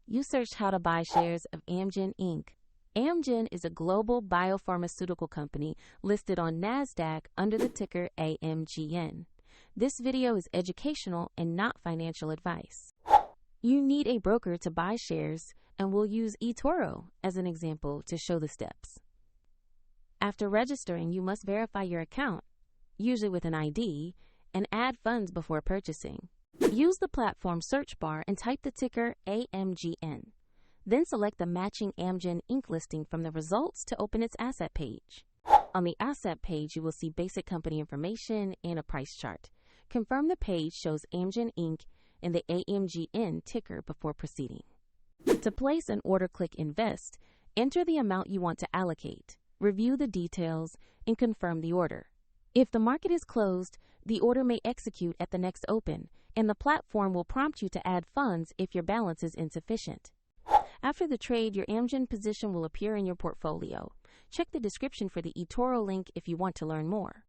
You searched how to buy shares of Amgen Inc. Amgen is a global biopharmaceutical company listed on NASDAQ under the ticker AMGN. This video is educational and not financial advice. You need a broker to buy shares, and we'll use eToro as an example to show the steps. After registering, you must verify your account, usually with an ID, and add funds before purchasing. Use the platform search bar and type the ticker AMGN. Then select the matching Amgen Inc. listing from the results to open its asset page. On the asset page, you will see basic company information and a price chart. Confirm the page shows Amgen Inc. and the AMGN ticker before proceeding. To place an order, click Invest, enter the amount you want to allocate, review the details, and confirm the order. If the market is closed, the order may execute at the next open, and the platform will prompt you to add funds if your balance is insufficient. After the trade, your Amgen position will appear in your portfolio. Check the description for the eToro link if you want to learn more.